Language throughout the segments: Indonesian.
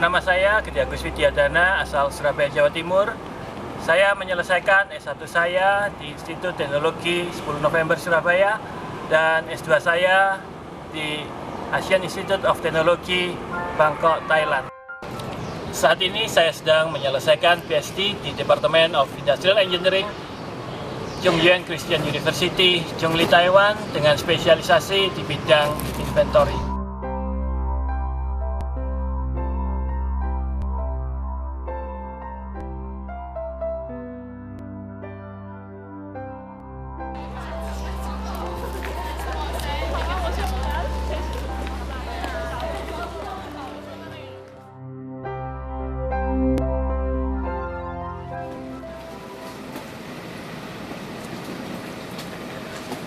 Nama saya Gede Agus Widyadana, asal Surabaya, Jawa Timur. Saya menyelesaikan S1 saya di Institut Teknologi 10 November Surabaya dan S2 saya di Asian Institute of Technology, Bangkok, Thailand. Saat ini saya sedang menyelesaikan PhD di Department of Industrial Engineering, Chongyuan Christian University, Zhongli, Taiwan, dengan spesialisasi di bidang inventory.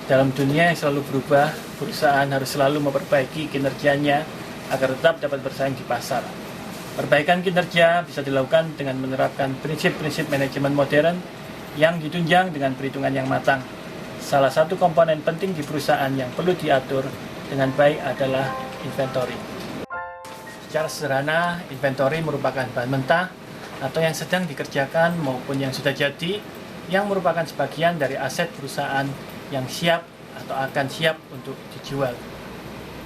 Dalam dunia yang selalu berubah, perusahaan harus selalu memperbaiki kinerjanya agar tetap dapat bersaing di pasar. Perbaikan kinerja bisa dilakukan dengan menerapkan prinsip-prinsip manajemen modern yang ditunjang dengan perhitungan yang matang. Salah satu komponen penting di perusahaan yang perlu diatur dengan baik adalah inventory. Secara sederhana, inventory merupakan bahan mentah atau yang sedang dikerjakan maupun yang sudah jadi, yang merupakan sebagian dari aset perusahaan yang siap atau akan siap untuk dijual.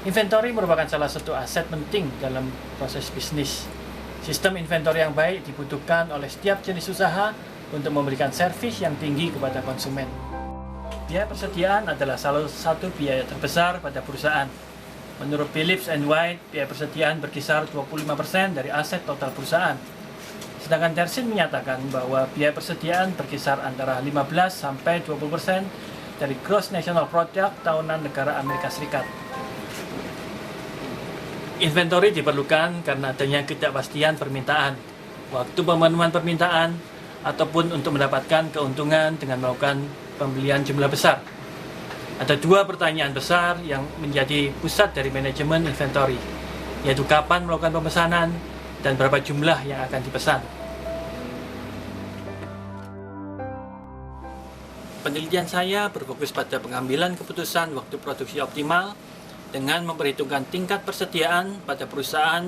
Inventory merupakan salah satu aset penting dalam proses bisnis. Sistem inventory yang baik dibutuhkan oleh setiap jenis usaha untuk memberikan servis yang tinggi kepada konsumen. Biaya persediaan adalah salah satu biaya terbesar pada perusahaan. Menurut Phillips & White, biaya persediaan berkisar 25% dari aset total perusahaan. Sedangkan Tersin menyatakan bahwa biaya persediaan berkisar antara 15-20% dari Gross National Product tahunan negara Amerika Serikat. Inventory diperlukan karena adanya ketidakpastian permintaan, waktu pemenuhan permintaan, ataupun untuk mendapatkan keuntungan dengan melakukan pembelian jumlah besar. Ada dua pertanyaan besar yang menjadi pusat dari manajemen inventory, yaitu kapan melakukan pemesanan dan berapa jumlah yang akan dipesan. Penelitian saya berfokus pada pengambilan keputusan waktu produksi optimal dengan memperhitungkan tingkat persediaan pada perusahaan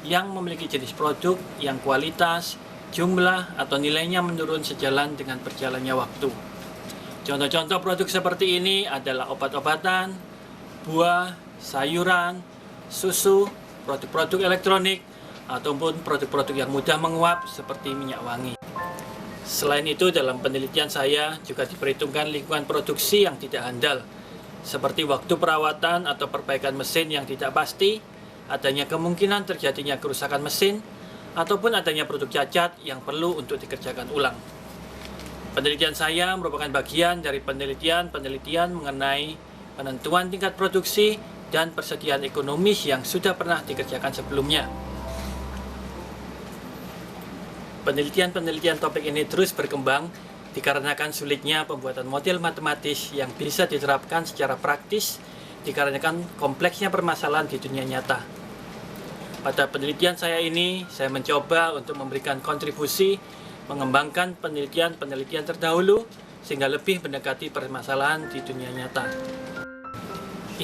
yang memiliki jenis produk yang kualitas, jumlah, atau nilainya menurun sejalan dengan berjalannya waktu. Contoh-contoh produk seperti ini adalah obat-obatan, buah, sayuran, susu, produk-produk elektronik, ataupun produk-produk yang mudah menguap seperti minyak wangi. Selain itu, dalam penelitian saya juga diperhitungkan lingkungan produksi yang tidak handal, seperti waktu perawatan atau perbaikan mesin yang tidak pasti, adanya kemungkinan terjadinya kerusakan mesin, ataupun adanya produk cacat yang perlu untuk dikerjakan ulang. Penelitian saya merupakan bagian dari penelitian mengenai penentuan tingkat produksi dan persediaan ekonomis yang sudah pernah dikerjakan sebelumnya. Penelitian topik ini terus berkembang dikarenakan sulitnya pembuatan model matematis yang bisa diterapkan secara praktis dikarenakan kompleksnya permasalahan di dunia nyata. Pada penelitian saya ini, saya mencoba untuk memberikan kontribusi mengembangkan penelitian terdahulu sehingga lebih mendekati permasalahan di dunia nyata.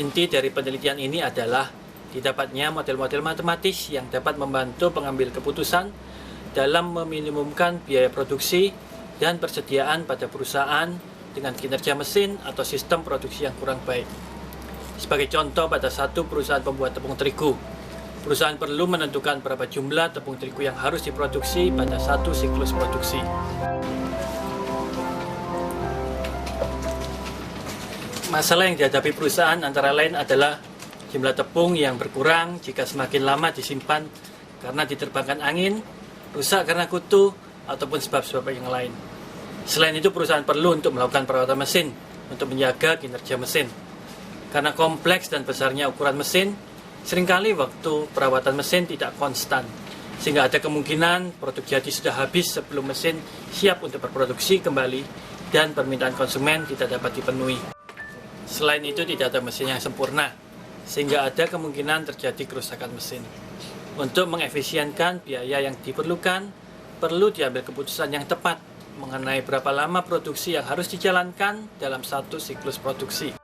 Inti dari penelitian ini adalah didapatnya model-model matematis yang dapat membantu pengambil keputusan dalam meminimumkan biaya produksi dan persediaan pada perusahaan dengan kinerja mesin atau sistem produksi yang kurang baik. Sebagai contoh, pada satu perusahaan pembuat tepung terigu, perusahaan perlu menentukan berapa jumlah tepung terigu yang harus diproduksi pada satu siklus produksi. Masalah yang dihadapi perusahaan antara lain adalah jumlah tepung yang berkurang jika semakin lama disimpan karena diterbangkan angin, rusak karena kutu, ataupun sebab-sebab yang lain. Selain itu, perusahaan perlu untuk melakukan perawatan mesin untuk menjaga kinerja mesin. Karena kompleks dan besarnya ukuran mesin, seringkali waktu perawatan mesin tidak konstan, sehingga ada kemungkinan produk jadi sudah habis sebelum mesin siap untuk berproduksi kembali dan permintaan konsumen tidak dapat dipenuhi. Selain itu, tidak ada mesin yang sempurna, sehingga ada kemungkinan terjadi kerusakan mesin. Untuk mengefisienkan biaya yang diperlukan, perlu diambil keputusan yang tepat mengenai berapa lama produksi yang harus dijalankan dalam satu siklus produksi.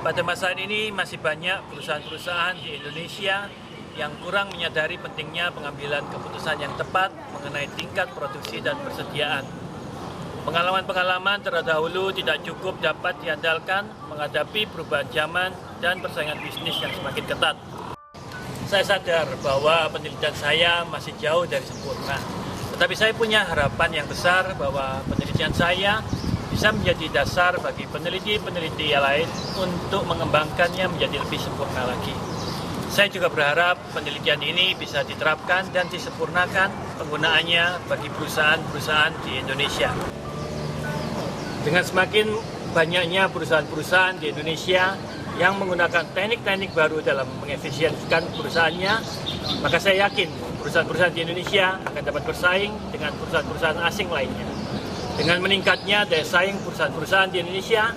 Pada masa ini masih banyak perusahaan-perusahaan di Indonesia yang kurang menyadari pentingnya pengambilan keputusan yang tepat mengenai tingkat produksi dan persediaan. Pengalaman-pengalaman terdahulu tidak cukup dapat diandalkan menghadapi perubahan zaman dan persaingan bisnis yang semakin ketat. Saya sadar bahwa penelitian saya masih jauh dari sempurna, tetapi saya punya harapan yang besar bahwa penelitian saya bisa menjadi dasar bagi peneliti-peneliti yang lain untuk mengembangkannya menjadi lebih sempurna lagi. Saya juga berharap penelitian ini bisa diterapkan dan disempurnakan penggunaannya bagi perusahaan-perusahaan di Indonesia. Dengan semakin banyaknya perusahaan-perusahaan di Indonesia yang menggunakan teknik-teknik baru dalam mengefisiensikan perusahaannya, maka saya yakin perusahaan-perusahaan di Indonesia akan dapat bersaing dengan perusahaan-perusahaan asing lainnya. Dengan meningkatnya daya saing perusahaan-perusahaan di Indonesia,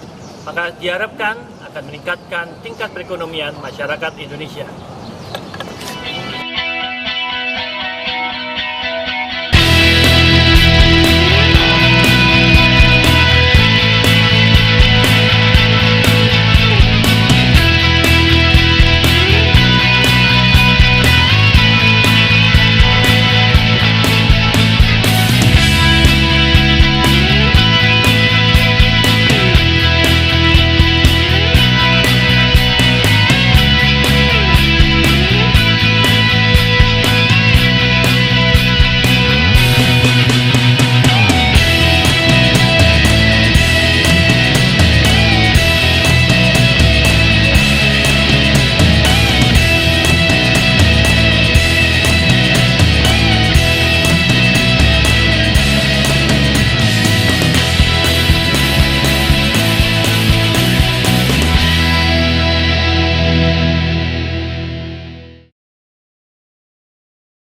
maka diharapkan akan meningkatkan tingkat perekonomian masyarakat Indonesia.